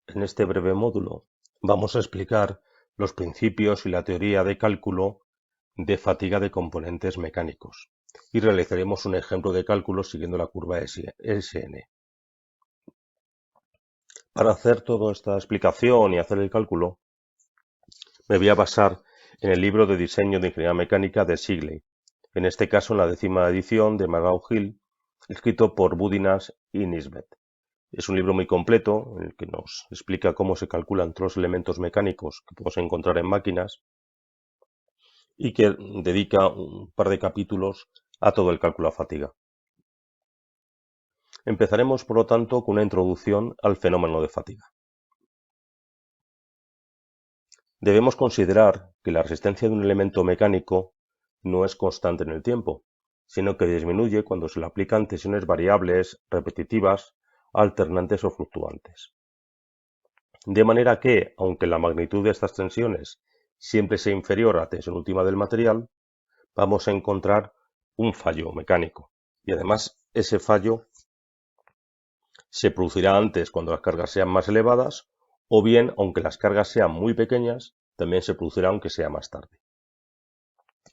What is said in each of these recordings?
En este breve módulo vamos a explicar los principios y la teoría de cálculo de fatiga de componentes mecánicos y realizaremos un ejemplo de cálculo siguiendo la curva SN. Para hacer toda esta explicación y hacer el cálculo, me voy a basar en el libro de diseño de ingeniería mecánica de Shigley, en este caso en la 10ª edición de McGraw-Hill, escrito por Budinas y Nisbet. Es un libro muy completo en el que nos explica cómo se calculan todos los elementos mecánicos que podemos encontrar en máquinas y que dedica un par de capítulos a todo el cálculo a fatiga. Empezaremos, por lo tanto, con una introducción al fenómeno de fatiga. Debemos considerar que la resistencia de un elemento mecánico no es constante en el tiempo, sino que disminuye cuando se le aplican tensiones variables, repetitivas, alternantes o fluctuantes. De manera que, aunque la magnitud de estas tensiones siempre sea inferior a la tensión última del material, vamos a encontrar un fallo mecánico. Y además, ese fallo se producirá antes cuando las cargas sean más elevadas, o bien, aunque las cargas sean muy pequeñas, también se producirá aunque sea más tarde.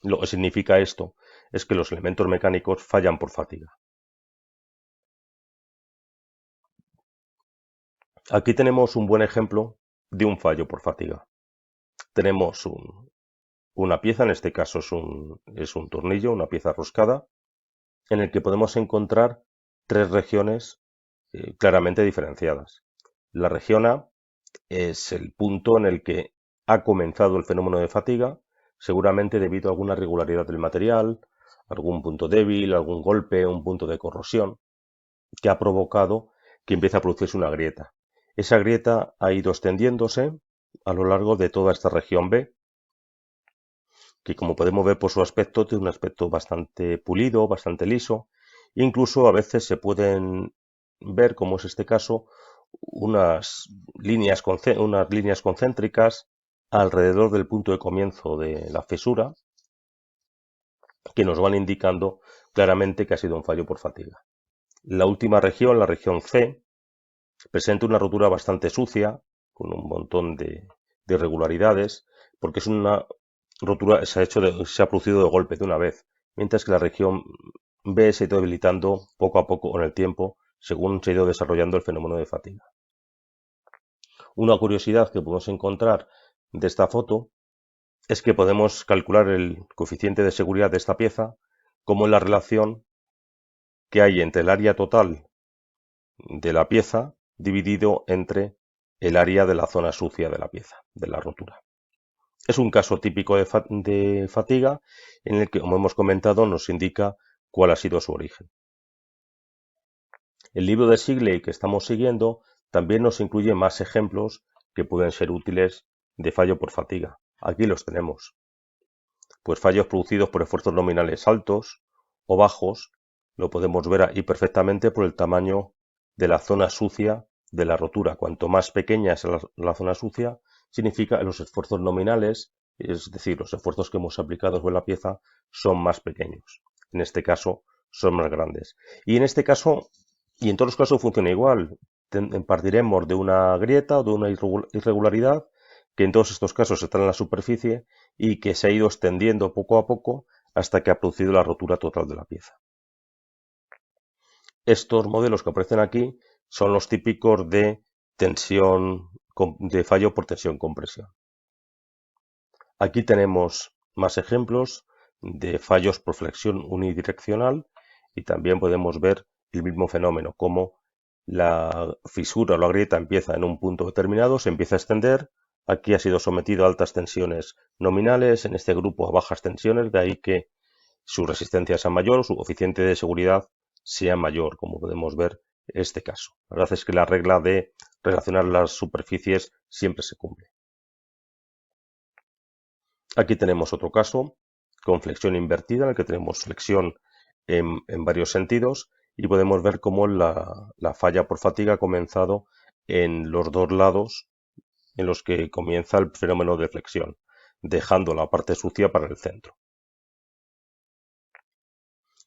Lo que significa esto es que los elementos mecánicos fallan por fatiga. Aquí tenemos un buen ejemplo de un fallo por fatiga. Tenemos una pieza, en este caso es un tornillo, una pieza roscada, en el que podemos encontrar tres regiones claramente diferenciadas. La región A es el punto en el que ha comenzado el fenómeno de fatiga, seguramente debido a alguna irregularidad del material, algún punto débil, algún golpe, un punto de corrosión, que ha provocado que empiece a producirse una grieta. Esa grieta ha ido extendiéndose a lo largo de toda esta región B, que como podemos ver por su aspecto, tiene un aspecto bastante pulido, bastante liso, e incluso a veces se pueden ver, como es este caso, unas líneas concéntricas alrededor del punto de comienzo de la fisura que nos van indicando claramente que ha sido un fallo por fatiga. La última región, la región C, presenta una rotura bastante sucia, con un montón de irregularidades, porque es una rotura, se ha producido de golpe de una vez, mientras que la región B se ha ido debilitando poco a poco con el tiempo, según se ha ido desarrollando el fenómeno de fatiga. Una curiosidad que podemos encontrar de esta foto es que podemos calcular el coeficiente de seguridad de esta pieza como la relación que hay entre el área total de la pieza dividido entre el área de la zona sucia de la pieza, de la rotura. Es un caso típico de fatiga en el que, como hemos comentado, nos indica cuál ha sido su origen. El libro de Shigley que estamos siguiendo también nos incluye más ejemplos que pueden ser útiles de fallo por fatiga. Aquí los tenemos. Pues fallos producidos por esfuerzos nominales altos o bajos, lo podemos ver ahí perfectamente por el tamaño de la zona sucia de la rotura. Cuanto más pequeña es la zona sucia, significa que los esfuerzos nominales, es decir, los esfuerzos que hemos aplicado sobre la pieza, son más pequeños. En este caso, son más grandes. Y en este caso, y en todos los casos funciona igual. Partiremos de una grieta o de una irregularidad que en todos estos casos está en la superficie y que se ha ido extendiendo poco a poco hasta que ha producido la rotura total de la pieza. Estos modelos que aparecen aquí son los típicos de tensión, de fallo por tensión-compresión. Aquí tenemos más ejemplos de fallos por flexión unidireccional y también podemos ver el mismo fenómeno, como la fisura o la grieta empieza en un punto determinado, se empieza a extender. Aquí ha sido sometido a altas tensiones nominales, en este grupo a bajas tensiones, de ahí que su resistencia sea mayor, su coeficiente de seguridad sea mayor, como podemos ver en este caso. La verdad es que la regla de relacionar las superficies siempre se cumple. Aquí tenemos otro caso con flexión invertida, en el que tenemos flexión en varios sentidos y podemos ver cómo la falla por fatiga ha comenzado en los dos lados en los que comienza el fenómeno de flexión, dejando la parte sucia para el centro.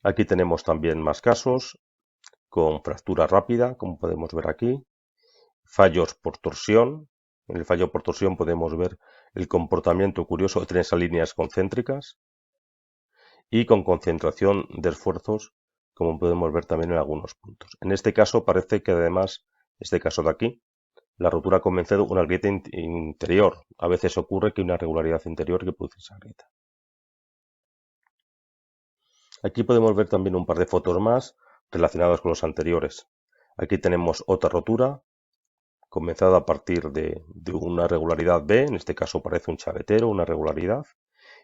Aquí tenemos también más casos con fractura rápida, como podemos ver aquí, fallos por torsión. En el fallo por torsión podemos ver el comportamiento curioso de esas líneas concéntricas y con concentración de esfuerzos, como podemos ver también en algunos puntos. En este caso parece que además, este caso de aquí, la rotura ha comenzado una grieta interior. A veces ocurre que hay una irregularidad interior que produce esa grieta. Aquí podemos ver también un par de fotos más relacionadas con los anteriores. Aquí tenemos otra rotura, comenzada a partir de una regularidad B, en este caso parece un chavetero, una regularidad.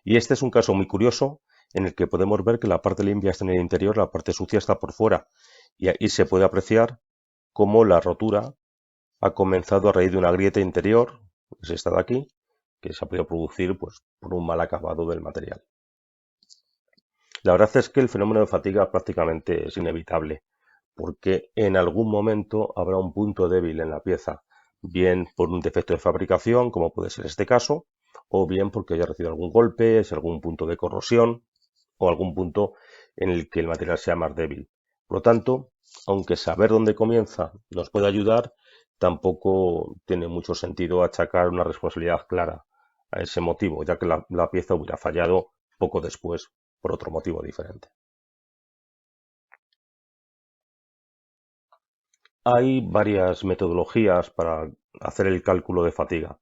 Y este es un caso muy curioso en el que podemos ver que la parte limpia está en el interior, la parte sucia está por fuera. Y ahí se puede apreciar cómo la rotura ha comenzado a raíz de una grieta interior, que es esta de aquí, que se ha podido producir pues, por un mal acabado del material. La verdad es que el fenómeno de fatiga prácticamente es inevitable, porque en algún momento habrá un punto débil en la pieza, bien por un defecto de fabricación, como puede ser este caso, o bien porque haya recibido algún golpe, es algún punto de corrosión o algún punto en el que el material sea más débil. Por lo tanto, aunque saber dónde comienza nos puede ayudar, tampoco tiene mucho sentido achacar una responsabilidad clara a ese motivo, ya que la pieza hubiera fallado poco después por otro motivo diferente. Hay varias metodologías para hacer el cálculo de fatiga.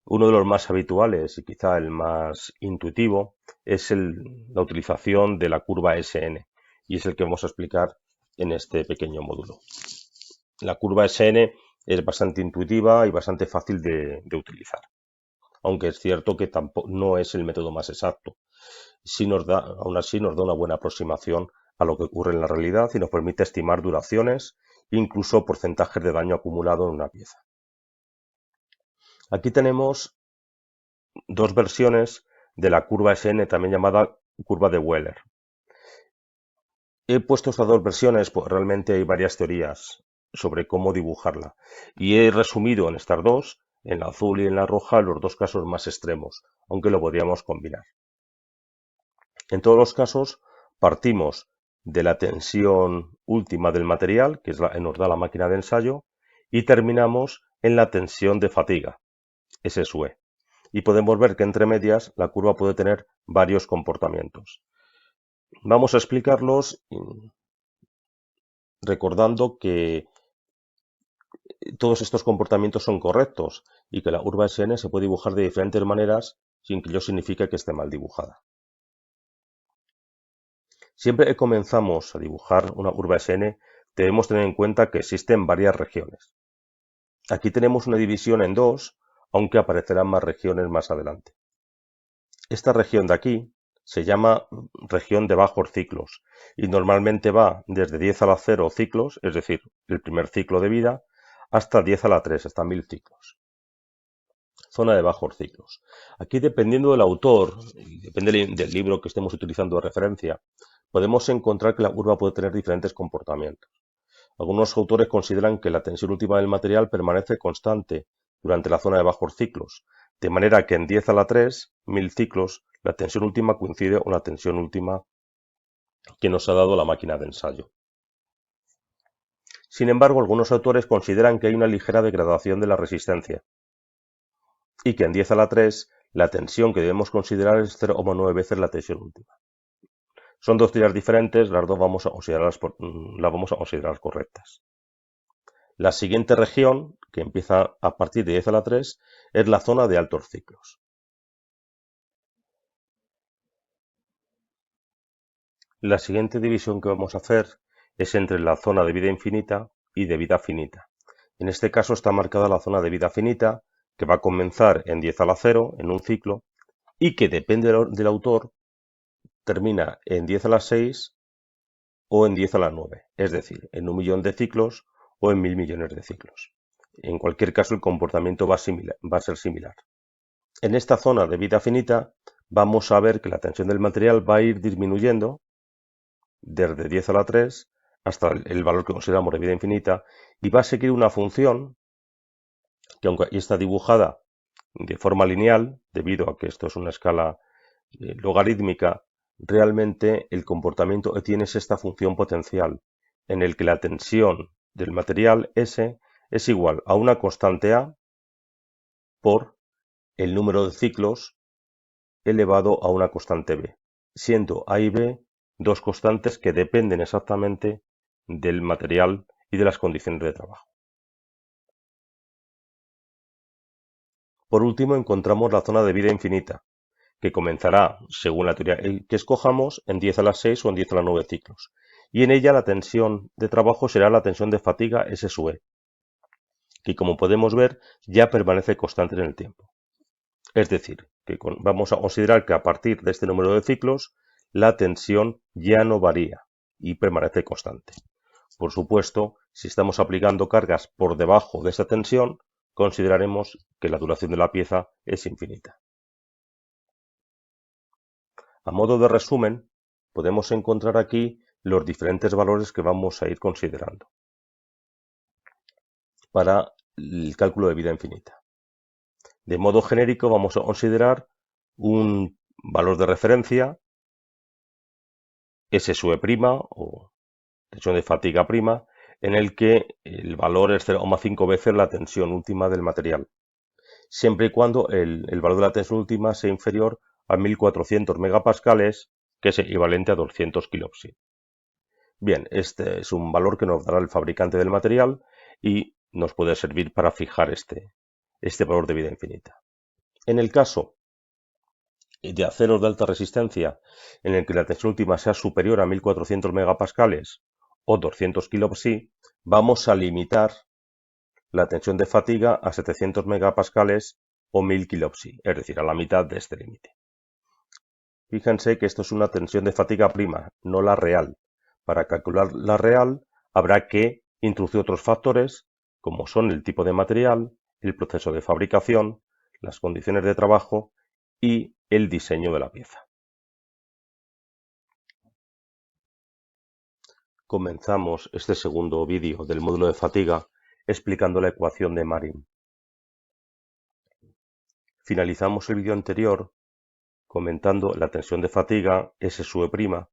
Uno de los más habituales y quizá el más intuitivo es la utilización de la curva SN y es el que vamos a explicar en este pequeño módulo. La curva SN es bastante intuitiva y bastante fácil de utilizar, aunque es cierto que tampoco, no es el método más exacto. Aún así nos da una buena aproximación a lo que ocurre en la realidad y nos permite estimar duraciones, incluso porcentajes de daño acumulado en una pieza. Aquí tenemos dos versiones de la curva SN, también llamada curva de Wheeler. He puesto estas dos versiones, pues realmente hay varias teorías sobre cómo dibujarla. Y he resumido en estas dos, en la azul y en la roja, los dos casos más extremos, aunque lo podríamos combinar. En todos los casos, partimos de la tensión última del material, que nos da la máquina de ensayo, y terminamos en la tensión de fatiga, SSUE. Y podemos ver que entre medias la curva puede tener varios comportamientos. Vamos a explicarlos recordando que todos estos comportamientos son correctos y que la curva SN se puede dibujar de diferentes maneras sin que ello signifique que esté mal dibujada. Siempre que comenzamos a dibujar una curva SN debemos tener en cuenta que existen varias regiones. Aquí tenemos una división en dos, aunque aparecerán más regiones más adelante. Esta región de aquí se llama región de bajos ciclos y normalmente va desde 10 a la 0 ciclos, es decir, el primer ciclo de vida, hasta 10 a la 3, hasta 1000 ciclos. Zona de bajos ciclos. Aquí, dependiendo del autor y depende del libro que estemos utilizando de referencia, podemos encontrar que la curva puede tener diferentes comportamientos. Algunos autores consideran que la tensión última del material permanece constante durante la zona de bajos ciclos, de manera que en 10 a la 3, 1000 ciclos, la tensión última coincide con la tensión última que nos ha dado la máquina de ensayo. Sin embargo, algunos autores consideran que hay una ligera degradación de la resistencia y que en 10 a la 3 la tensión que debemos considerar es 0,9 veces la tensión última. Son dos teorías diferentes, las dos vamos a considerar correctas. La siguiente región, que empieza a partir de 10 a la 3, es la zona de altos ciclos. La siguiente división que vamos a hacer es entre la zona de vida infinita y de vida finita. En este caso está marcada la zona de vida finita, que va a comenzar en 10 a la 0, en un ciclo, y que depende del autor, termina en 10 a la 6 o en 10 a la 9, es decir, en 1.000.000 de ciclos o en 1.000 millones de ciclos. En cualquier caso, el comportamiento va a ser similar. En esta zona de vida finita vamos a ver que la tensión del material va a ir disminuyendo desde 10 a la 3 hasta el valor que consideramos de vida infinita y va a seguir una función que, aunque está dibujada de forma lineal, debido a que esto es una escala logarítmica, realmente el comportamiento que tiene es esta función potencial, en el que la tensión del material S es igual a una constante A por el número de ciclos elevado a una constante B, siendo A y B dos constantes que dependen exactamente del material y de las condiciones de trabajo. Por último, encontramos la zona de vida infinita, que comenzará, según la teoría que escojamos, en 10 a la 6 o en 10 a la 9 ciclos. Y en ella la tensión de trabajo será la tensión de fatiga S sub E, que como podemos ver ya permanece constante en el tiempo. Es decir, que vamos a considerar que a partir de este número de ciclos la tensión ya no varía y permanece constante. Por supuesto, si estamos aplicando cargas por debajo de esta tensión, consideraremos que la duración de la pieza es infinita. A modo de resumen, podemos encontrar aquí los diferentes valores que vamos a ir considerando para el cálculo de vida infinita. De modo genérico vamos a considerar un valor de referencia, S sub E' o tensión de fatiga prima, en el que el valor es 0,5 veces la tensión última del material, siempre y cuando el valor de la tensión última sea inferior a 1400 megapascales, que es equivalente a 200 kilopsi. Bien, este es un valor que nos dará el fabricante del material y nos puede servir para fijar este valor de vida infinita. En el caso de aceros de alta resistencia, en el que la tensión última sea superior a 1400 megapascales o 200 kilopsi, vamos a limitar la tensión de fatiga a 700 megapascales o 1000 kilopsi, es decir, a la mitad de este límite. Fíjense que esto es una tensión de fatiga prima, no la real. Para calcular la real habrá que introducir otros factores, como son el tipo de material, el proceso de fabricación, las condiciones de trabajo y el diseño de la pieza. Comenzamos este segundo vídeo del módulo de fatiga explicando la ecuación de Marin. Finalizamos el vídeo anterior comentando la tensión de fatiga S sub E'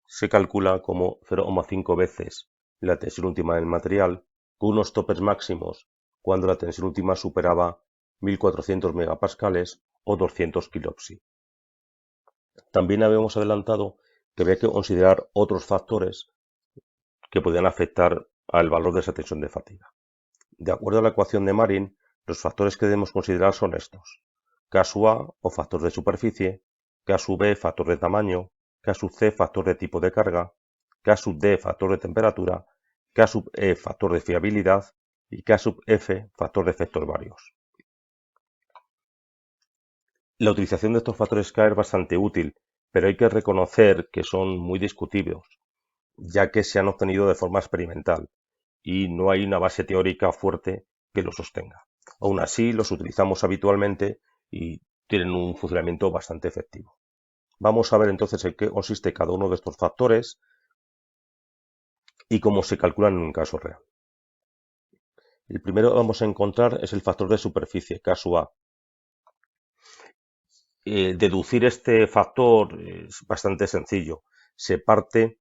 se calcula como 0,5 veces la tensión última del material, con unos topes máximos cuando la tensión última superaba 1400 megapascales o 200 kilopsi. También habíamos adelantado que había que considerar otros factores que podían afectar al valor de esa tensión de fatiga. De acuerdo a la ecuación de Marin, los factores que debemos considerar son estos: K sub A o factor de superficie, K sub B factor de tamaño, K sub C factor de tipo de carga, K sub D factor de temperatura, K sub E factor de fiabilidad y K sub F factor de efectos varios. La utilización de estos factores K es bastante útil, pero hay que reconocer que son muy discutibles, ya que se han obtenido de forma experimental y no hay una base teórica fuerte que los sostenga. Aún así, los utilizamos habitualmente y tienen un funcionamiento bastante efectivo. Vamos a ver entonces en qué consiste cada uno de estos factores y cómo se calculan en un caso real. El primero que vamos a encontrar es el factor de superficie, K sub A. Deducir este factor es bastante sencillo. Se parte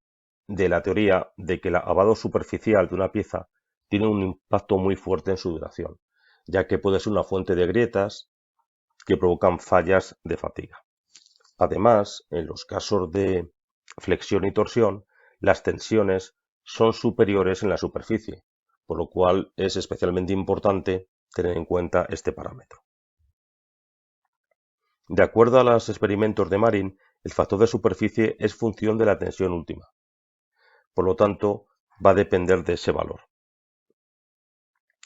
de la teoría de que el acabado superficial de una pieza tiene un impacto muy fuerte en su duración, ya que puede ser una fuente de grietas que provocan fallas de fatiga. Además, en los casos de flexión y torsión, las tensiones son superiores en la superficie, por lo cual es especialmente importante tener en cuenta este parámetro. De acuerdo a los experimentos de Marin, el factor de superficie es función de la tensión última. Por lo tanto, va a depender de ese valor.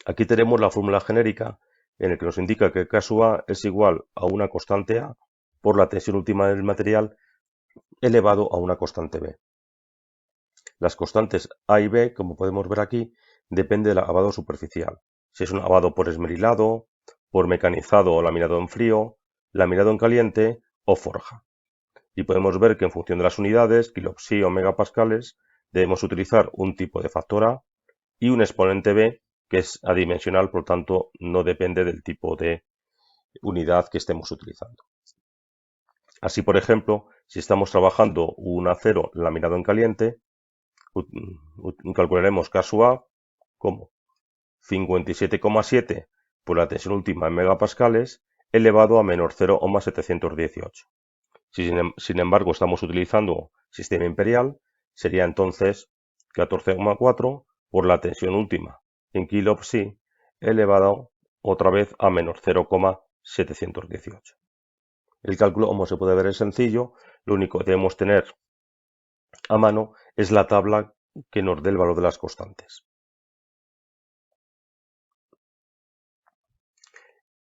Aquí tenemos la fórmula genérica en la que nos indica que K sub A es igual a una constante A por la tensión última del material elevado a una constante B. Las constantes A y B, como podemos ver aquí, dependen del acabado superficial. Si es un acabado por esmerilado, por mecanizado o laminado en frío, laminado en caliente o forja. Y podemos ver que en función de las unidades, kilopsi o megapascales, debemos utilizar un tipo de factor A y un exponente B que es adimensional, por lo tanto no depende del tipo de unidad que estemos utilizando. Así, por ejemplo, si estamos trabajando un acero laminado en caliente, calcularemos K sub A como 57,7 por la tensión última en megapascales elevado a menos 0,718. Si sin embargo estamos utilizando sistema imperial, sería entonces 14,4 por la tensión última en kilopsi elevado otra vez a menos 0,718. El cálculo, como se puede ver, es sencillo. Lo único que debemos tener a mano es la tabla que nos dé el valor de las constantes.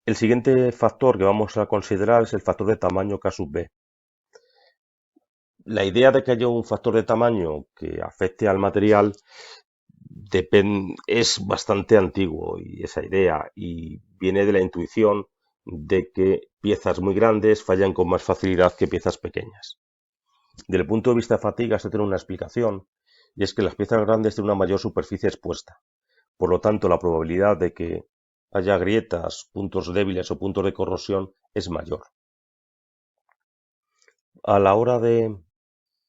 El siguiente factor que vamos a considerar es el factor de tamaño K sub B. La idea de que haya un factor de tamaño que afecte al material es bastante antiguo, y esa idea, y viene de la intuición de que piezas muy grandes fallan con más facilidad que piezas pequeñas. Desde el punto de vista de fatiga, esto tiene una explicación, y es que las piezas grandes tienen una mayor superficie expuesta. Por lo tanto, la probabilidad de que haya grietas, puntos débiles o puntos de corrosión es mayor. A la hora de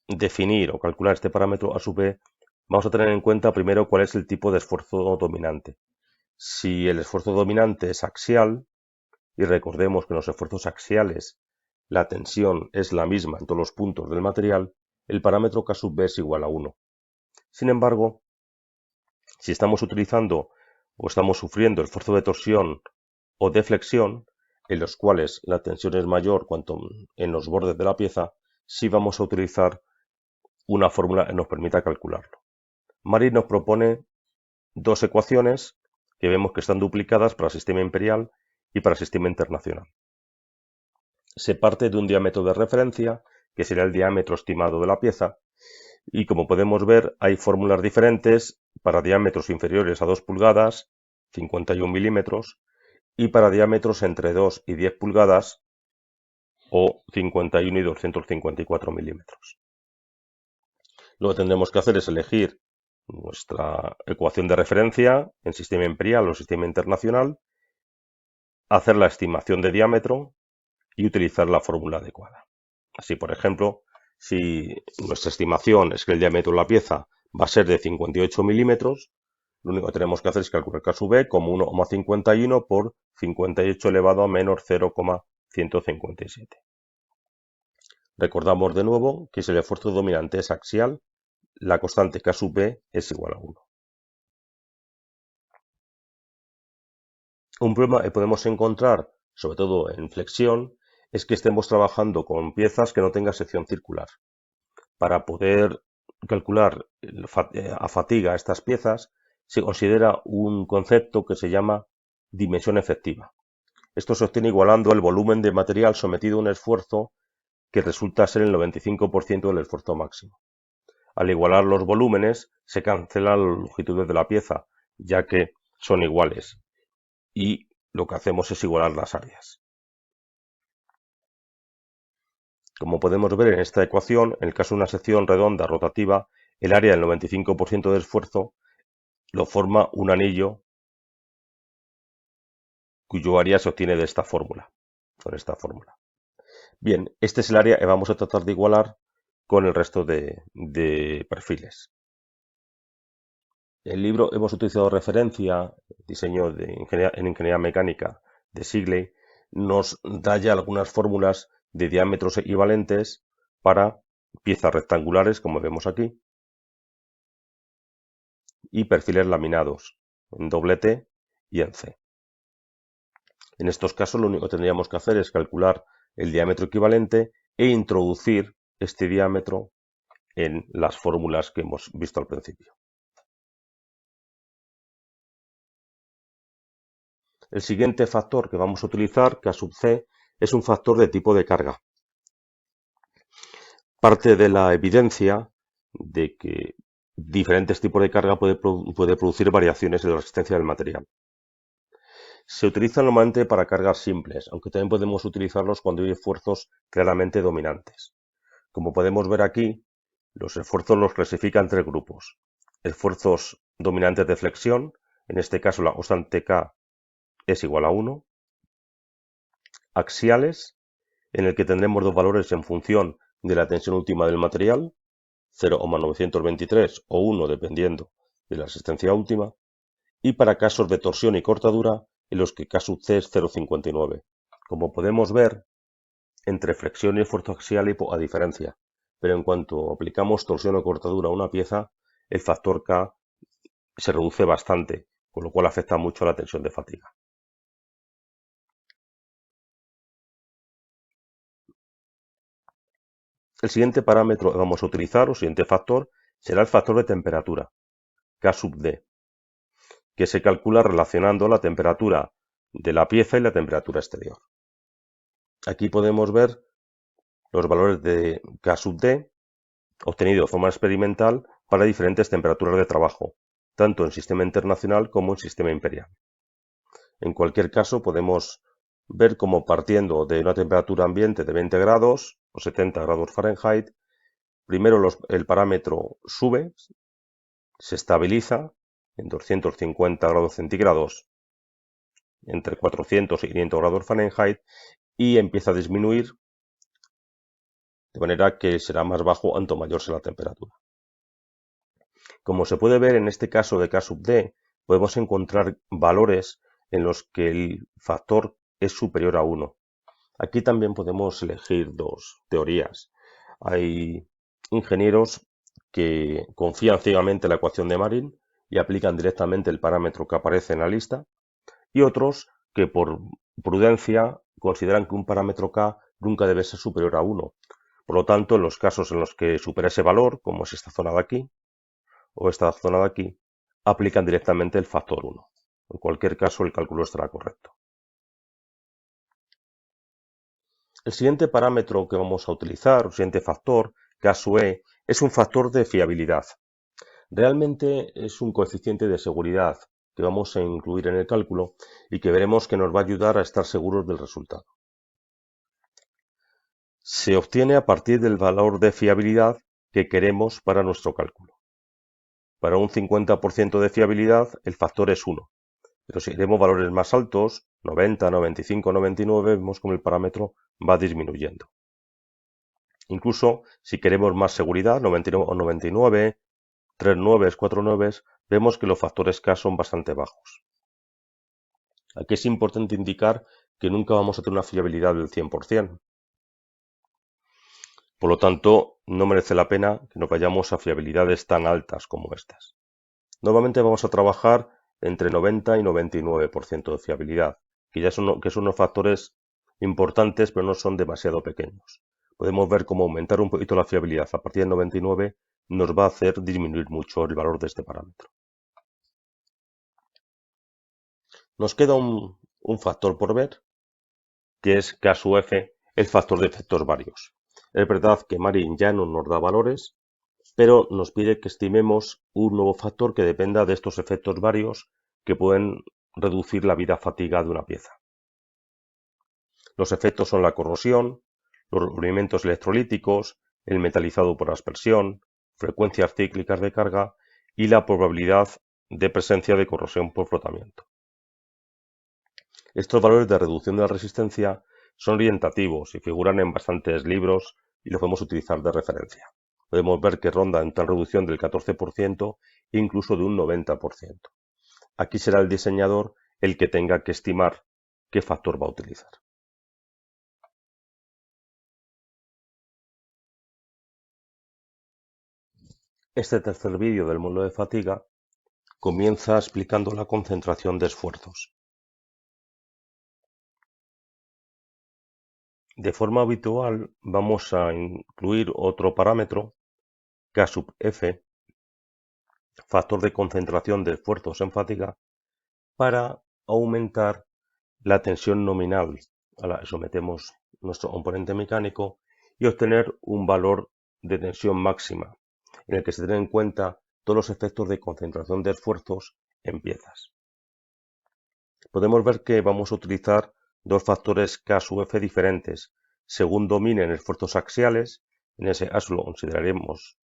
definir o calcular este parámetro A sub B, vamos a tener en cuenta primero cuál es el tipo de esfuerzo dominante. Si el esfuerzo dominante es axial, y recordemos que en los esfuerzos axiales la tensión es la misma en todos los puntos del material, el parámetro K sub B es igual a 1. Sin embargo, si estamos utilizando o estamos sufriendo el esfuerzo de torsión o de flexión, en los cuales la tensión es mayor cuanto en los bordes de la pieza, sí vamos a utilizar una fórmula que nos permita calcularlo. Mari nos propone dos ecuaciones que vemos que están duplicadas para el sistema imperial y para el sistema internacional. Se parte de un diámetro de referencia, que será el diámetro estimado de la pieza, y como podemos ver hay fórmulas diferentes para diámetros inferiores a 2 pulgadas, 51 milímetros, y para diámetros entre 2 y 10 pulgadas, o 51 y 254 milímetros. Lo que tendremos que hacer es elegir nuestra ecuación de referencia en sistema imperial o sistema internacional, hacer la estimación de diámetro y utilizar la fórmula adecuada. Así, por ejemplo, si nuestra estimación es que el diámetro de la pieza va a ser de 58 milímetros, lo único que tenemos que hacer es calcular K sub B como 1,51 por 58 elevado a menos 0,157. Recordamos de nuevo que si el esfuerzo dominante es axial, la constante K sub B es igual a 1. Un problema que podemos encontrar, sobre todo en flexión, es que estemos trabajando con piezas que no tengan sección circular. Para poder calcular a fatiga estas piezas, se considera un concepto que se llama dimensión efectiva. Esto se obtiene igualando el volumen de material sometido a un esfuerzo que resulta ser el 95% del esfuerzo máximo. Al igualar los volúmenes, se cancelan las longitudes de la pieza, ya que son iguales, y lo que hacemos es igualar las áreas. Como podemos ver en esta ecuación, en el caso de una sección redonda rotativa, el área del 95% de esfuerzo lo forma un anillo cuyo área se obtiene de esta fórmula, con esta fórmula. Bien, este es el área que vamos a tratar de igualar con el resto de perfiles. En el libro hemos utilizado referencia, diseño en ingeniería mecánica de Sigley, nos da ya algunas fórmulas de diámetros equivalentes para piezas rectangulares, como vemos aquí, y perfiles laminados en doble T y en C. En estos casos lo único que tendríamos que hacer es calcular el diámetro equivalente e introducir este diámetro en las fórmulas que hemos visto al principio. El siguiente factor que vamos a utilizar, K sub C, es un factor de tipo de carga. Parte de la evidencia de que diferentes tipos de carga puede producir variaciones en la resistencia del material. Se utilizan normalmente para cargas simples, aunque también podemos utilizarlos cuando hay esfuerzos claramente dominantes. Como podemos ver aquí, los esfuerzos los clasifica en tres grupos. Esfuerzos dominantes de flexión, en este caso la constante K es igual a 1. Axiales, en el que tendremos dos valores en función de la tensión última del material, 0,923 o 1 dependiendo de la resistencia última. y para casos de torsión y cortadura en los que K sub C es 0,59. Como podemos ver, entre flexión y esfuerzo axial hay diferencia, pero en cuanto aplicamos torsión o cortadura a una pieza, el factor K se reduce bastante, con lo cual afecta mucho a la tensión de fatiga. El siguiente parámetro que vamos a utilizar, o siguiente factor, será el factor de temperatura, K sub D, que se calcula relacionando la temperatura de la pieza y la temperatura exterior. Aquí podemos ver los valores de K sub D obtenidos de forma experimental para diferentes temperaturas de trabajo, tanto en sistema internacional como en sistema imperial. En cualquier caso, podemos ver cómo partiendo de una temperatura ambiente de 20 grados o 70 grados Fahrenheit, primero el parámetro sube, se estabiliza en 250 grados centígrados entre 400 y 500 grados Fahrenheit y empieza a disminuir de manera que será más bajo cuanto mayor sea la temperatura. Como se puede ver en este caso de K sub D, podemos encontrar valores en los que el factor es superior a 1. Aquí también podemos elegir dos teorías. Hay ingenieros que confían ciegamente en la ecuación de Marin y aplican directamente el parámetro que aparece en la lista, y otros que por prudencia consideran que un parámetro K nunca debe ser superior a 1. Por lo tanto, en los casos en los que supera ese valor, como es esta zona de aquí o esta zona de aquí, aplican directamente el factor 1. En cualquier caso, el cálculo estará correcto. El siguiente parámetro que vamos a utilizar, el siguiente factor, K sub E, es un factor de fiabilidad. Realmente es un coeficiente de seguridad que vamos a incluir en el cálculo y que veremos que nos va a ayudar a estar seguros del resultado. Se obtiene a partir del valor de fiabilidad que queremos para nuestro cálculo. Para un 50% de fiabilidad el factor es 1, pero si queremos valores más altos, 90, 95, 99, vemos como el parámetro va disminuyendo. Incluso si queremos más seguridad, 99 o 99, 3 nueves, 4 nueves, vemos que los factores K son bastante bajos. Aquí es importante indicar que nunca vamos a tener una fiabilidad del 100%. Por lo tanto, no merece la pena que nos vayamos a fiabilidades tan altas como estas. Normalmente vamos a trabajar entre 90 y 99% de fiabilidad, que son unos factores importantes, pero no son demasiado pequeños. Podemos ver cómo aumentar un poquito la fiabilidad a partir de 99 nos va a hacer disminuir mucho el valor de este parámetro. Nos queda un factor por ver, que es K sub F, el factor de efectos varios. Es verdad que Marin ya no nos da valores, pero nos pide que estimemos un nuevo factor que dependa de estos efectos varios que pueden reducir la vida-fatiga de una pieza. Los efectos son la corrosión, los recubrimientos electrolíticos, el metalizado por aspersión, frecuencias cíclicas de carga y la probabilidad de presencia de corrosión por frotamiento. Estos valores de reducción de la resistencia son orientativos y figuran en bastantes libros y los podemos utilizar de referencia. Podemos ver que ronda entre una reducción del 14% e incluso de un 90%. Aquí será el diseñador el que tenga que estimar qué factor va a utilizar. Este tercer vídeo del módulo de fatiga comienza explicando la concentración de esfuerzos. De forma habitual vamos a incluir otro parámetro, K sub F, factor de concentración de esfuerzos en fatiga, para aumentar la tensión nominal a la que sometemos nuestro componente mecánico y obtener un valor de tensión máxima, en el que se tienen en cuenta todos los efectos de concentración de esfuerzos en piezas. Podemos ver que vamos a utilizar dos factores K sub F diferentes, según dominen esfuerzos axiales, en ese caso lo consideraremos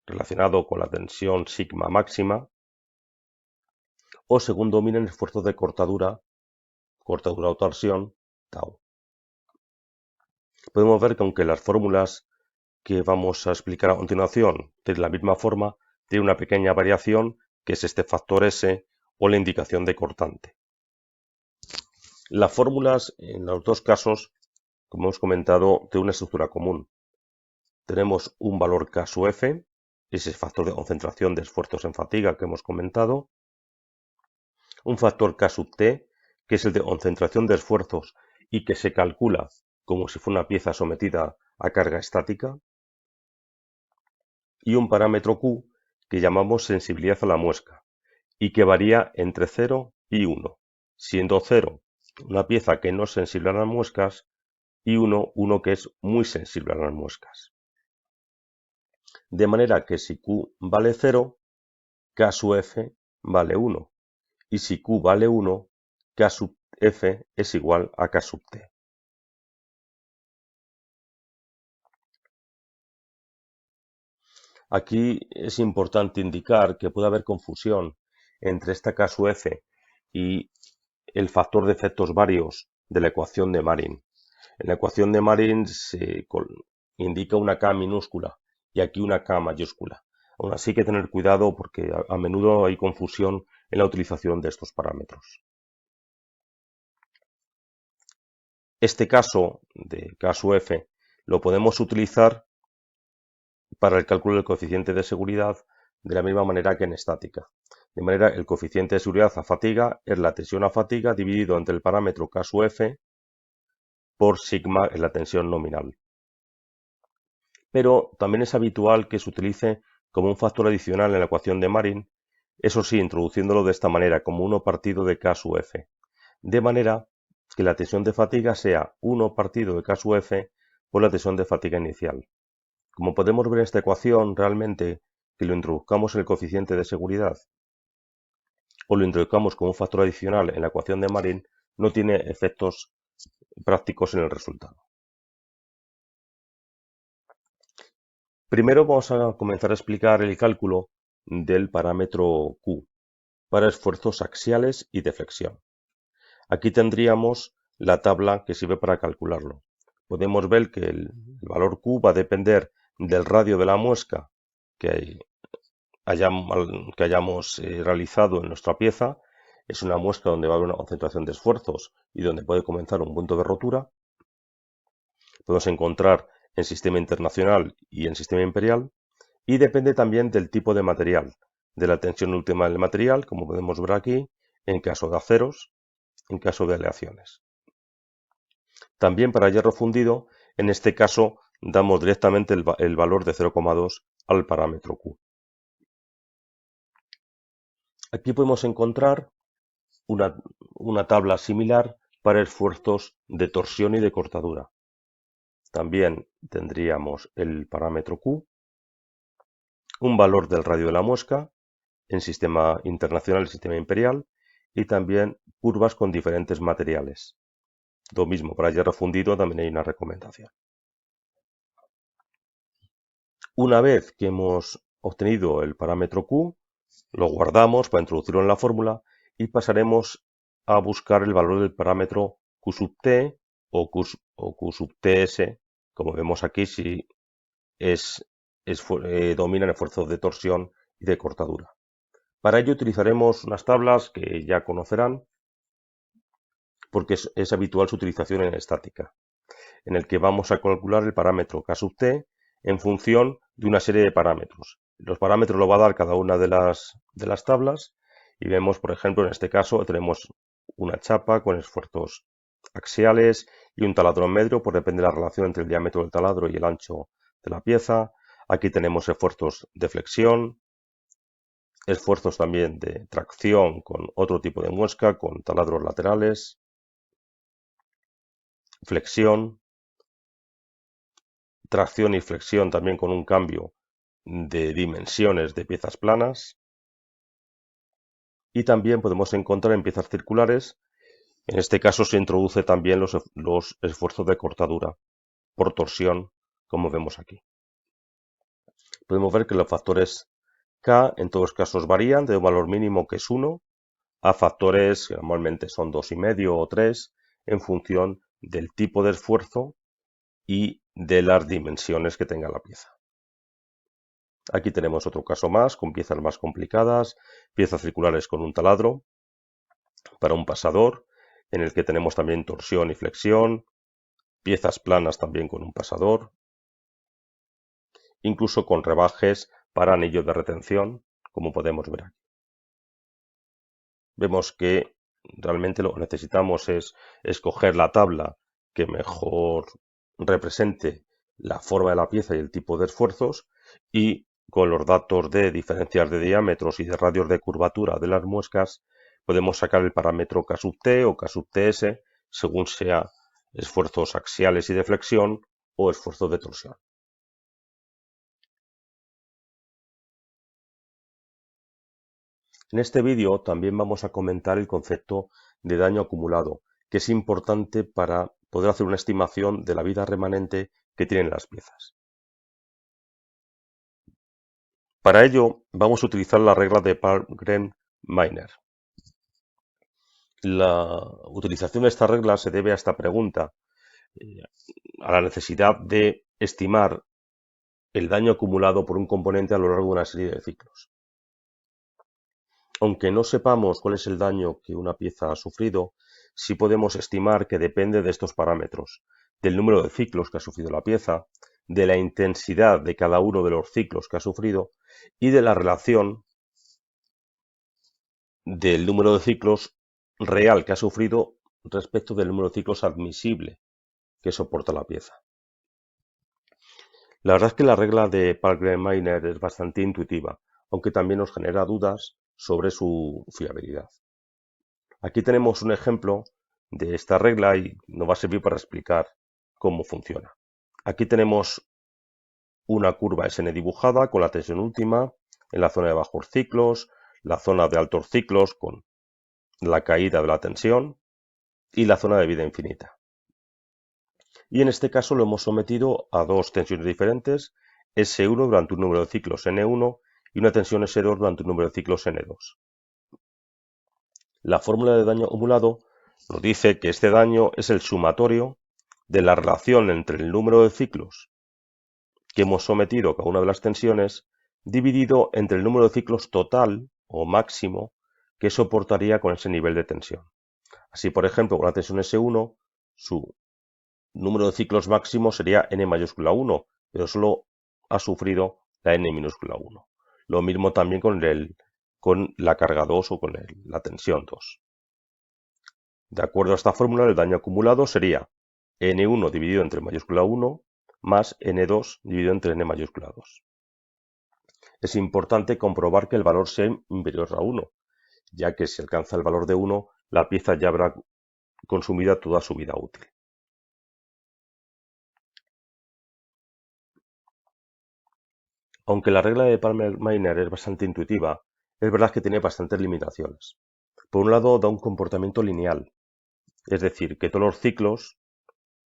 relacionado con la tensión sigma máxima, o según dominen esfuerzos de cortadura o torsión, tau. Podemos ver que aunque las fórmulas que vamos a explicar a continuación de la misma forma, tiene una pequeña variación, que es este factor S o la indicación de cortante. Las fórmulas en los dos casos, como hemos comentado, tienen una estructura común. Tenemos un valor K sub F, ese factor de concentración de esfuerzos en fatiga que hemos comentado. Un factor K sub T, que es el de concentración de esfuerzos y que se calcula como si fuera una pieza sometida a carga estática. Y un parámetro Q, que llamamos sensibilidad a la muesca, y que varía entre 0 y 1, siendo 0 una pieza que no es sensible a las muescas y 1 que es muy sensible a las muescas. De manera que si Q vale 0, K sub F vale 1, y si Q vale 1, K sub F es igual a K sub T. Aquí es importante indicar que puede haber confusión entre esta K sub F y el factor de efectos varios de la ecuación de Marin. En la ecuación de Marin se indica una K minúscula y aquí una K mayúscula. Aún así hay que tener cuidado porque a menudo hay confusión en la utilización de estos parámetros. Este caso de K sub F lo podemos utilizar para el cálculo del coeficiente de seguridad de la misma manera que en estática. De manera, el coeficiente de seguridad a fatiga es la tensión a fatiga dividido entre el parámetro K sub F por sigma en la tensión nominal. Pero también es habitual que se utilice como un factor adicional en la ecuación de Marin, eso sí, introduciéndolo de esta manera, como 1 partido de K sub F, de manera que la tensión de fatiga sea 1 partido de K sub F por la tensión de fatiga inicial. Como podemos ver en esta ecuación, realmente que lo introduzcamos en el coeficiente de seguridad o lo introduzcamos como un factor adicional en la ecuación de Marin no tiene efectos prácticos en el resultado. Primero vamos a comenzar a explicar el cálculo del parámetro Q para esfuerzos axiales y de flexión. Aquí tendríamos la tabla que sirve para calcularlo. Podemos ver que el valor Q va a depender del radio de la muesca que hayamos realizado en nuestra pieza. Es una muesca donde va a haber una concentración de esfuerzos y donde puede comenzar un punto de rotura. Podemos encontrar en sistema internacional y en sistema imperial. Y depende también del tipo de material, de la tensión última del material, como podemos ver aquí, en caso de aceros, en caso de aleaciones. También para hierro fundido, en este caso damos directamente el valor de 0,2 al parámetro Q. Aquí podemos encontrar una tabla similar para esfuerzos de torsión y de cortadura. También tendríamos el parámetro Q, un valor del radio de la muesca en sistema internacional y sistema imperial, y también curvas con diferentes materiales. Lo mismo, para hierro fundido también hay una recomendación. Una vez que hemos obtenido el parámetro Q, lo guardamos para introducirlo en la fórmula y pasaremos a buscar el valor del parámetro Q sub T o Q sub TS, como vemos aquí, si dominan esfuerzos de torsión y de cortadura. Para ello utilizaremos unas tablas que ya conocerán, porque es habitual su utilización en estática, en el que vamos a calcular el parámetro K sub T en función de una serie de parámetros. Los parámetros lo va a dar cada una de las tablas y vemos, por ejemplo, en este caso tenemos una chapa con esfuerzos axiales y un taladro en medio, pues depende de la relación entre el diámetro del taladro y el ancho de la pieza. Aquí tenemos esfuerzos de flexión, esfuerzos también de tracción con otro tipo de muesca, con taladros laterales, flexión, tracción y flexión también con un cambio de dimensiones de piezas planas. Y también podemos encontrar en piezas circulares, en este caso se introduce también los esfuerzos de cortadura por torsión, como vemos aquí. Podemos ver que los factores K en todos los casos varían de un valor mínimo que es 1 a factores que normalmente son 2,5 o 3 en función del tipo de esfuerzo y de las dimensiones que tenga la pieza. Aquí tenemos otro caso más, con piezas más complicadas, piezas circulares con un taladro para un pasador, en el que tenemos también torsión y flexión, piezas planas también con un pasador, incluso con rebajes para anillos de retención, como podemos ver aquí. Vemos que realmente lo que necesitamos es escoger la tabla que mejor represente la forma de la pieza y el tipo de esfuerzos, y con los datos de diferencias de diámetros y de radios de curvatura de las muescas podemos sacar el parámetro K sub T o K sub TS según sea esfuerzos axiales y de flexión o esfuerzos de torsión. En este vídeo también vamos a comentar el concepto de daño acumulado, que es importante para poder hacer una estimación de la vida remanente que tienen las piezas. Para ello vamos a utilizar la regla de Palmgren-Meiner. La utilización de esta regla se debe a esta pregunta, a la necesidad de estimar el daño acumulado por un componente a lo largo de una serie de ciclos. Aunque no sepamos cuál es el daño que una pieza ha sufrido, sí podemos estimar que depende de estos parámetros: del número de ciclos que ha sufrido la pieza, de la intensidad de cada uno de los ciclos que ha sufrido y de la relación del número de ciclos real que ha sufrido respecto del número de ciclos admisible que soporta la pieza. La verdad es que la regla de Palmgren-Meiner es bastante intuitiva, aunque también nos genera dudas sobre su fiabilidad. Aquí tenemos un ejemplo de esta regla y nos va a servir para explicar cómo funciona. Aquí tenemos una curva SN dibujada con la tensión última en la zona de bajos ciclos, la zona de altos ciclos con la caída de la tensión y la zona de vida infinita. Y en este caso lo hemos sometido a dos tensiones diferentes, S1 durante un número de ciclos N1 y una tensión S2 durante un número de ciclos N2. La fórmula de daño acumulado nos dice que este daño es el sumatorio de la relación entre el número de ciclos que hemos sometido a cada una de las tensiones dividido entre el número de ciclos total o máximo que soportaría con ese nivel de tensión. Así, por ejemplo, con la tensión S1, su número de ciclos máximo sería n mayúscula 1, pero solo ha sufrido la n minúscula 1. Lo mismo también con la carga 2 o con la tensión 2. De acuerdo a esta fórmula, el daño acumulado sería n1 dividido entre mayúscula 1 más n2 dividido entre n mayúscula 2. Es importante comprobar que el valor sea inferior a 1, ya que si alcanza el valor de 1, la pieza ya habrá consumido toda su vida útil. Aunque la regla de Palmer-Meiner es bastante intuitiva, es verdad que tiene bastantes limitaciones. Por un lado, da un comportamiento lineal, es decir, que todos los ciclos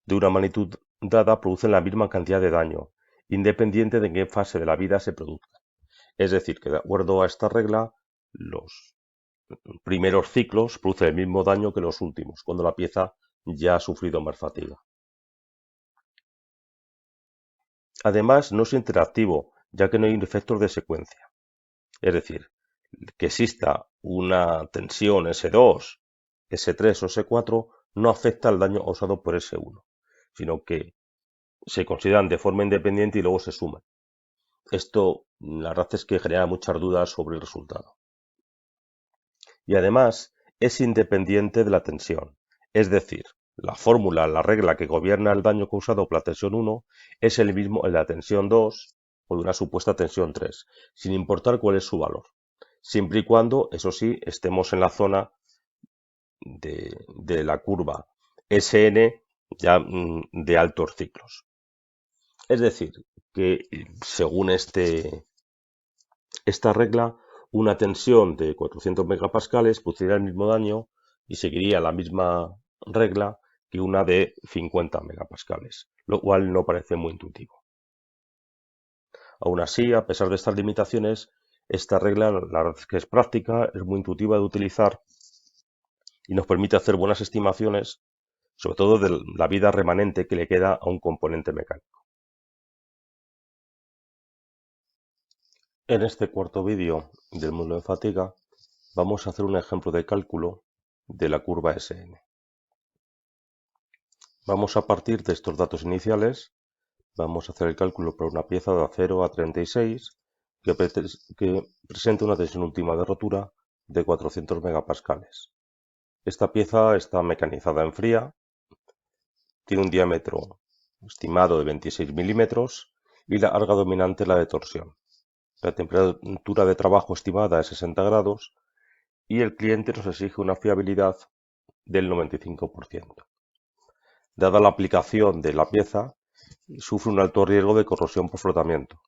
de una magnitud dada producen la misma cantidad de daño, independiente de en qué fase de la vida se produzca. Es decir, que de acuerdo a esta regla, los primeros ciclos producen el mismo daño que los últimos, cuando la pieza ya ha sufrido más fatiga. Además, no es interactivo, ya que no hay efectos de secuencia. Es decir, que exista una tensión S2, S3 o S4 no afecta al daño causado por S1, sino que se consideran de forma independiente y luego se suman. Esto, la verdad es que genera muchas dudas sobre el resultado. Y además, es independiente de la tensión. Es decir, la fórmula, la regla que gobierna el daño causado por la tensión 1 es el mismo en la tensión 2 o de una supuesta tensión 3, sin importar cuál es su valor. Siempre y cuando, eso sí, estemos en la zona de la curva SN ya de altos ciclos. Es decir, que según esta regla, una tensión de 400 megapascales produciría el mismo daño y seguiría la misma regla que una de 50 megapascales, lo cual no parece muy intuitivo. Aún así, a pesar de estas limitaciones, esta regla, la verdad es que es práctica, es muy intuitiva de utilizar y nos permite hacer buenas estimaciones, sobre todo de la vida remanente que le queda a un componente mecánico. En este cuarto vídeo del módulo de fatiga vamos a hacer un ejemplo de cálculo de la curva SN. Vamos a partir de estos datos iniciales, vamos a hacer el cálculo para una pieza de acero A36 que presenta una tensión última de rotura de 400 megapascales. Esta pieza está mecanizada en fría, tiene un diámetro estimado de 26 milímetros y la carga dominante la de torsión. La temperatura de trabajo estimada es 60 grados y el cliente nos exige una fiabilidad del 95%. Dada la aplicación de la pieza, sufre un alto riesgo de corrosión por frotamiento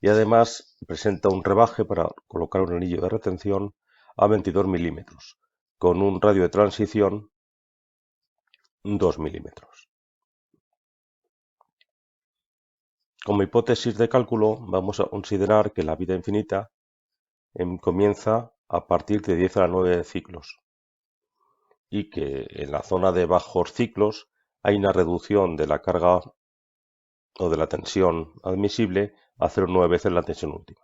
y además presenta un rebaje para colocar un anillo de retención a 22 milímetros con un radio de transición 2 milímetros. Como hipótesis de cálculo vamos a considerar que la vida infinita comienza a partir de 10 a la 9 ciclos y que en la zona de bajos ciclos hay una reducción de la carga o de la tensión admisible a 0,9 veces la tensión última.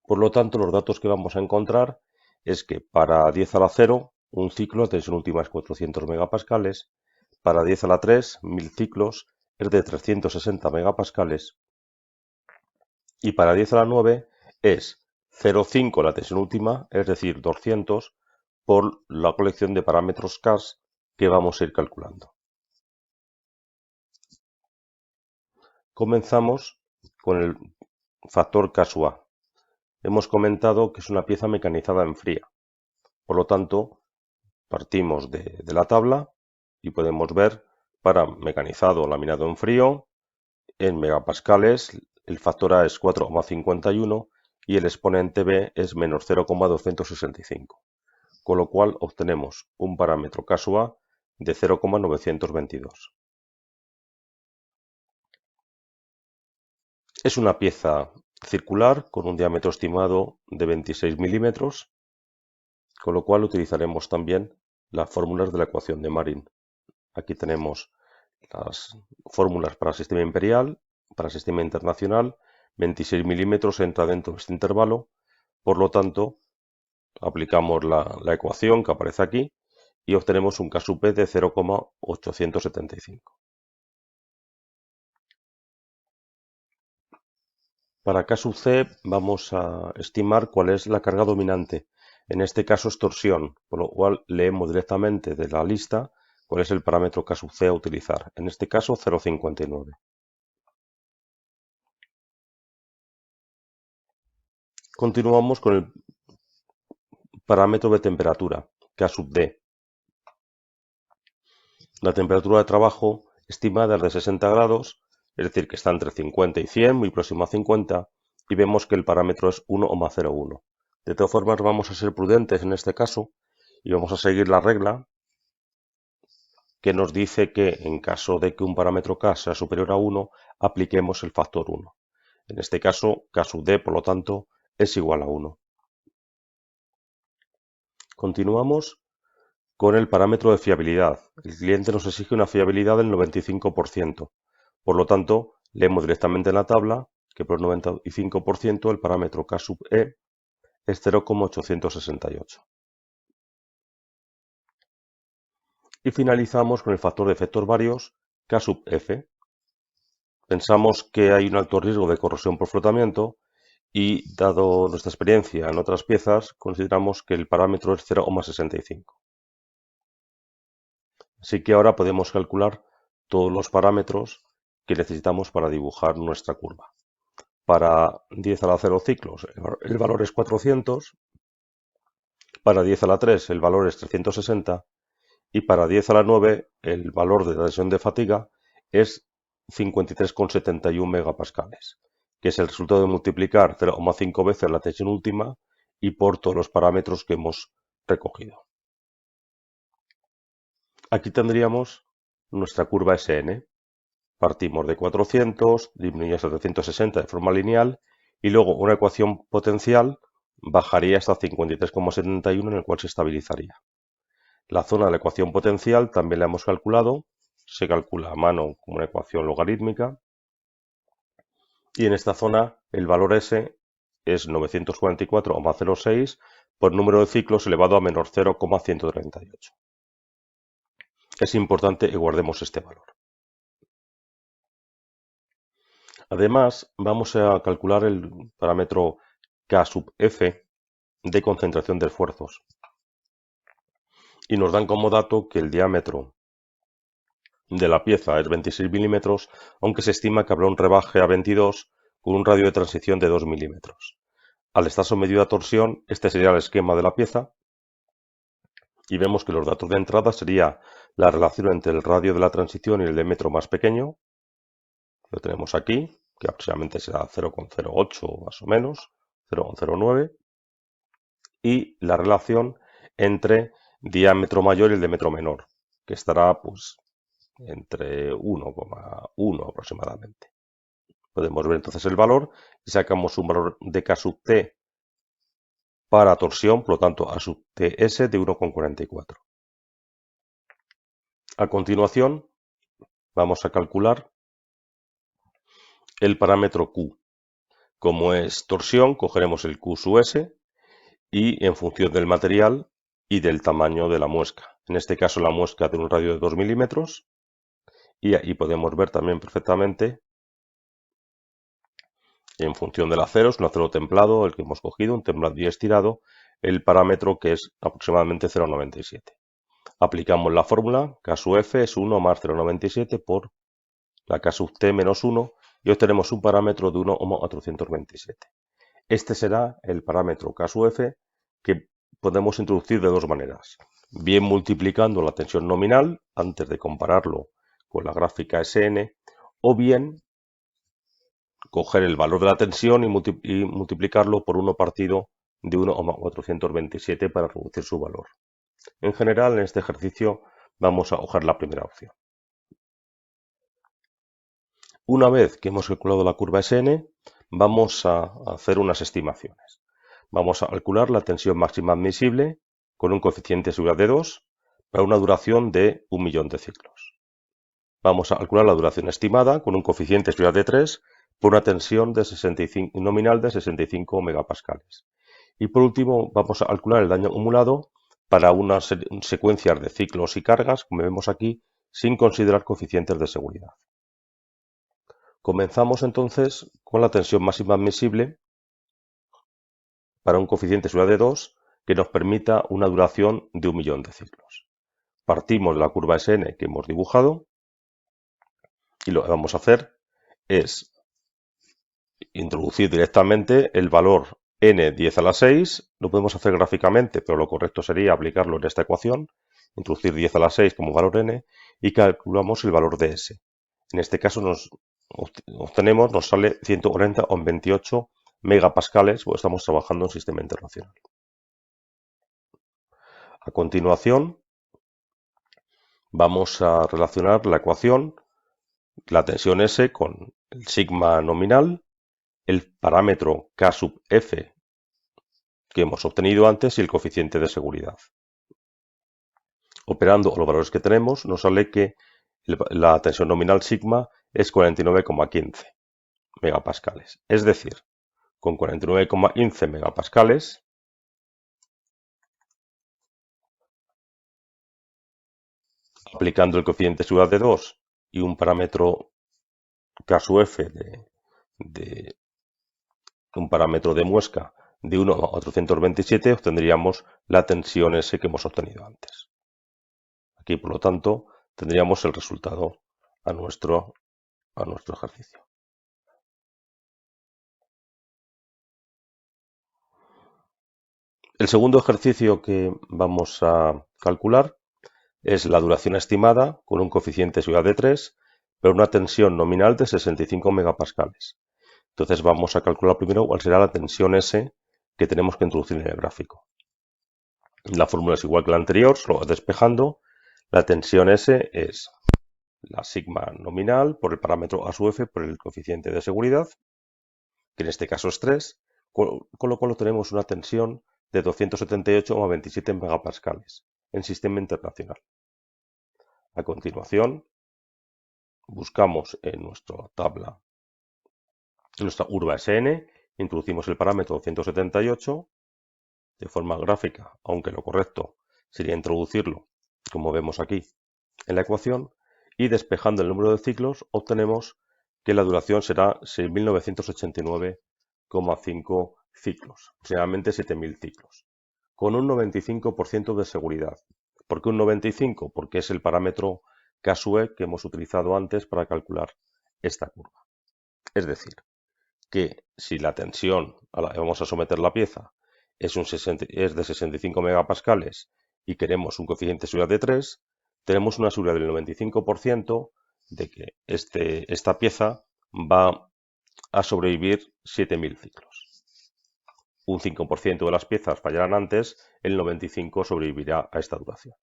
Por lo tanto, los datos que vamos a encontrar es que para 10 a la 0, un ciclo, la tensión última es 400 megapascales, para 10 a la 3, 1000 ciclos es de 360 megapascales y para 10 a la 9 es 0,5 la tensión última, es decir, 200 por la colección de parámetros CAS que vamos a ir calculando. Comenzamos con el factor CASUA. Hemos comentado que es una pieza mecanizada en fría. Por lo tanto, partimos de la tabla y podemos ver para mecanizado laminado en frío, en megapascales, el factor A es 4,51 y el exponente B es menos 0,265, con lo cual obtenemos un parámetro CASUA de 0,922. Es una pieza circular con un diámetro estimado de 26 milímetros, con lo cual utilizaremos también las fórmulas de la ecuación de Marin. Aquí tenemos las fórmulas para el sistema imperial, para el sistema internacional. 26 milímetros entra dentro de este intervalo, por lo tanto aplicamos la ecuación que aparece aquí y obtenemos un K sub P de 0,875. Para K sub C vamos a estimar cuál es la carga dominante. En este caso es torsión, por lo cual leemos directamente de la lista cuál es el parámetro K sub C a utilizar. En este caso 0,59. Continuamos con el parámetro de temperatura, K sub D. La temperatura de trabajo estimada es de 60 grados, es decir, que está entre 50 y 100, muy próximo a 50, y vemos que el parámetro es 1,01. De todas formas, vamos a ser prudentes en este caso y vamos a seguir la regla que nos dice que en caso de que un parámetro K sea superior a 1, apliquemos el factor 1. En este caso, K sub D, por lo tanto, es igual a 1. Continuamos con el parámetro de fiabilidad. El cliente nos exige una fiabilidad del 95%. Por lo tanto, leemos directamente en la tabla que por el 95% el parámetro K sub E es 0,868. Y finalizamos con el factor de efectos varios K sub F. Pensamos que hay un alto riesgo de corrosión por frotamiento y, dado nuestra experiencia en otras piezas, consideramos que el parámetro es 0,65. Así que ahora podemos calcular todos los parámetros que necesitamos para dibujar nuestra curva. Para 10 a la 0 ciclos el valor es 400, para 10 a la 3 el valor es 360 y para 10 a la 9 el valor de la tensión de fatiga es 53,71 megapascales, que es el resultado de multiplicar 0,5 veces la tensión última y por todos los parámetros que hemos recogido. Aquí tendríamos nuestra curva SN. Partimos de 400, disminuimos a 360 de forma lineal y luego una ecuación potencial bajaría hasta 53,71 en el cual se estabilizaría. La zona de la ecuación potencial también la hemos calculado, se calcula a mano como una ecuación logarítmica y en esta zona el valor S es 944,06 por número de ciclos elevado a menos 0,138. Es importante que guardemos este valor. Además, vamos a calcular el parámetro K sub F de concentración de esfuerzos. Y nos dan como dato que el diámetro de la pieza es 26 milímetros, aunque se estima que habrá un rebaje a 22 con un radio de transición de 2 milímetros. Al estar sometido a torsión, este sería el esquema de la pieza y vemos que los datos de entrada sería la relación entre el radio de la transición y el diámetro más pequeño. Lo tenemos aquí, que aproximadamente será 0,08 más o menos, 0,09, y la relación entre diámetro mayor y el diámetro menor, que estará pues entre 1,1 aproximadamente. Podemos ver entonces el valor y sacamos un valor de K sub T para torsión, por lo tanto A sub TS de 1,44. A continuación vamos a calcular el parámetro Q. Como es torsión, cogeremos el Q sub S y en función del material y del tamaño de la muesca. En este caso la muesca tiene un radio de 2 milímetros y ahí podemos ver también perfectamente en función del acero, es un acero templado el que hemos cogido, un templado y estirado, el parámetro que es aproximadamente 0,97. Aplicamos la fórmula, K sub F es 1 más 0,97 por la K sub T menos 1 y obtenemos un parámetro de 1,427. Este será el parámetro K sub F que podemos introducir de dos maneras. Bien multiplicando la tensión nominal antes de compararlo con la gráfica SN o bien coger el valor de la tensión y multiplicarlo por 1 partido de 1,427 para reducir su valor. En general, en este ejercicio vamos a coger la primera opción. Una vez que hemos calculado la curva SN, vamos a hacer unas estimaciones. Vamos a calcular la tensión máxima admisible con un coeficiente de seguridad de 2 para una duración de 1.000.000 de ciclos. Vamos a calcular la duración estimada con un coeficiente de seguridad de 3 por una tensión de 65, nominal de 65 megapascales. Y por último vamos a calcular el daño acumulado para unas secuencias de ciclos y cargas, como vemos aquí, sin considerar coeficientes de seguridad. Comenzamos entonces con la tensión máxima admisible para un coeficiente de seguridad de 2 que nos permita una duración de 1.000.000 de ciclos. Partimos de la curva SN que hemos dibujado y lo que vamos a hacer es introducir directamente el valor n 10 a la 6, lo podemos hacer gráficamente, pero lo correcto sería aplicarlo en esta ecuación, introducir 10 a la 6 como valor n y calculamos el valor de s. En este caso nos sale 140,28 megapascales, porque estamos trabajando en sistema internacional. A continuación, vamos a relacionar la ecuación, la tensión S con el sigma nominal, el parámetro K sub F que hemos obtenido antes y el coeficiente de seguridad. Operando los valores que tenemos, nos sale que la tensión nominal sigma es 49,15 megapascales. Es decir, con 49,15 megapascales aplicando el coeficiente de seguridad de 2 y un parámetro K sub F de un parámetro de muesca de 1,427 obtendríamos la tensión S que hemos obtenido antes. Aquí, por lo tanto, tendríamos el resultado a nuestro ejercicio. El segundo ejercicio que vamos a calcular es la duración estimada con un coeficiente de seguridad de 3, pero una tensión nominal de 65 megapascales. Entonces vamos a calcular primero cuál será la tensión S que tenemos que introducir en el gráfico. La fórmula es igual que la anterior, solo despejando. La tensión S es la sigma nominal por el parámetro A sub F por el coeficiente de seguridad, que en este caso es 3, con lo cual tenemos una tensión de 278,27 megapascales en sistema internacional. A continuación, buscamos en nuestra tabla, en nuestra curva SN, introducimos el parámetro 278 de forma gráfica, aunque lo correcto sería introducirlo, como vemos aquí, en la ecuación, y despejando el número de ciclos obtenemos que la duración será 6.989,5 ciclos, aproximadamente 7.000 ciclos, con un 95% de seguridad. ¿Por qué un 95? Porque es el parámetro K-E que hemos utilizado antes para calcular esta curva. Es decir, que si la tensión a la que vamos a someter la pieza es de 65 megapascales y queremos un coeficiente de seguridad de 3, tenemos una seguridad del 95% de que esta pieza va a sobrevivir 7.000 ciclos. Un 5% de las piezas fallarán antes, el 95% sobrevivirá a esta duración.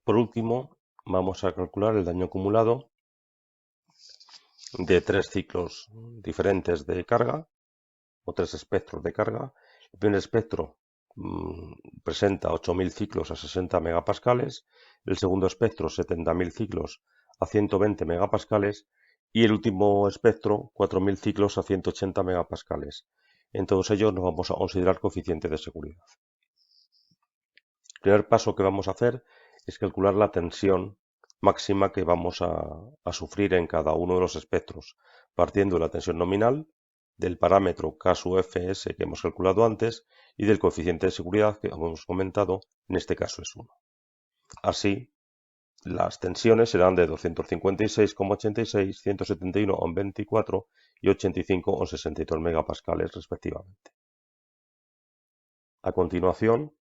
Por último, vamos a calcular el daño acumulado de 3 ciclos diferentes de carga o 3 espectros de carga. El primer espectro presenta 8.000 ciclos a 60 megapascales, el segundo espectro 70.000 ciclos a 120 megapascales y el último espectro 4.000 ciclos a 180 megapascales. En todos ellos nos vamos a considerar coeficiente de seguridad. El primer paso que vamos a hacer es calcular la tensión máxima que vamos a sufrir en cada uno de los espectros, partiendo de la tensión nominal, del parámetro K-Fs que hemos calculado antes y del coeficiente de seguridad que hemos comentado, en este caso es 1. Así, las tensiones serán de 256,86, 171,24 y 85,62 megapascales respectivamente. A continuación,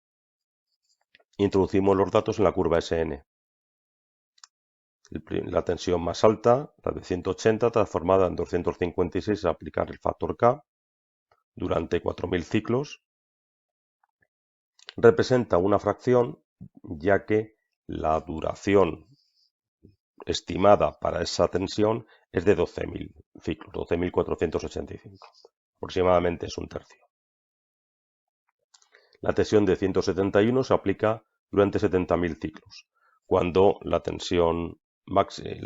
introducimos los datos en la curva SN. La tensión más alta, la de 180, transformada en 256 al aplicar el factor K durante 4.000 ciclos, representa una fracción, ya que la duración estimada para esa tensión es de 12.000 ciclos, 12.485. Aproximadamente es un tercio. La tensión de 171 se aplica durante 70.000 ciclos, cuando la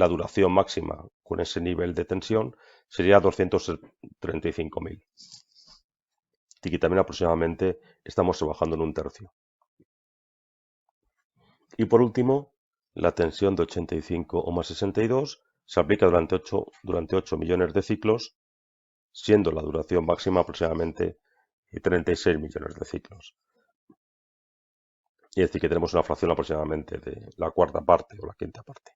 duración máxima con ese nivel de tensión sería 235.000. Y también aproximadamente estamos trabajando en un tercio. Y por último, la tensión de 85,62 se aplica durante 8 millones de ciclos, siendo la duración máxima aproximadamente 36 millones de ciclos. Es decir, que tenemos una fracción aproximadamente de la cuarta parte o la quinta parte.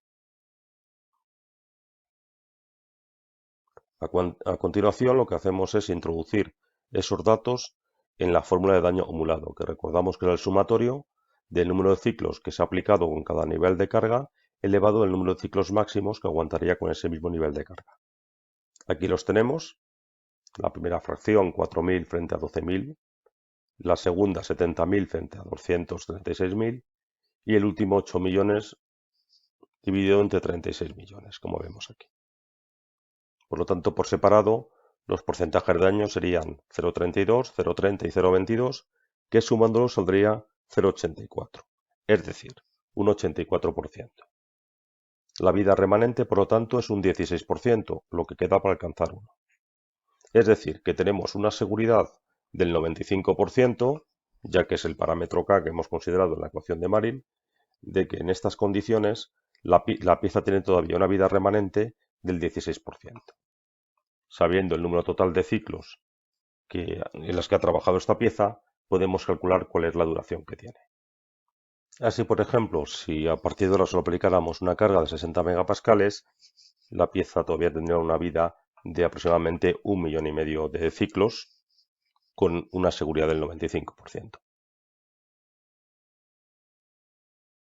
A continuación, lo que hacemos es introducir esos datos en la fórmula de daño acumulado, que recordamos que era el sumatorio del número de ciclos que se ha aplicado con cada nivel de carga elevado al número de ciclos máximos que aguantaría con ese mismo nivel de carga. Aquí los tenemos. La primera fracción, 4.000 frente a 12.000. La segunda, 70.000 frente a 236.000. Y el último, 8 millones dividido entre 36 millones, como vemos aquí. Por lo tanto, por separado, los porcentajes de daño serían 0,32, 0,30 y 0,22, que sumándolos saldría 0,84, es decir, un 84%. La vida remanente, por lo tanto, es un 16%, lo que queda para alcanzar 1. Es decir, que tenemos una seguridad del 95%, ya que es el parámetro K que hemos considerado en la ecuación de Marin, de que en estas condiciones la pieza tiene todavía una vida remanente del 16%. Sabiendo el número total de ciclos en los que ha trabajado esta pieza, podemos calcular cuál es la duración que tiene. Así, por ejemplo, si a partir de ahora solo aplicáramos una carga de 60 megapascales, la pieza todavía tendría una vida de aproximadamente 1,5 millones de ciclos con una seguridad del 95%.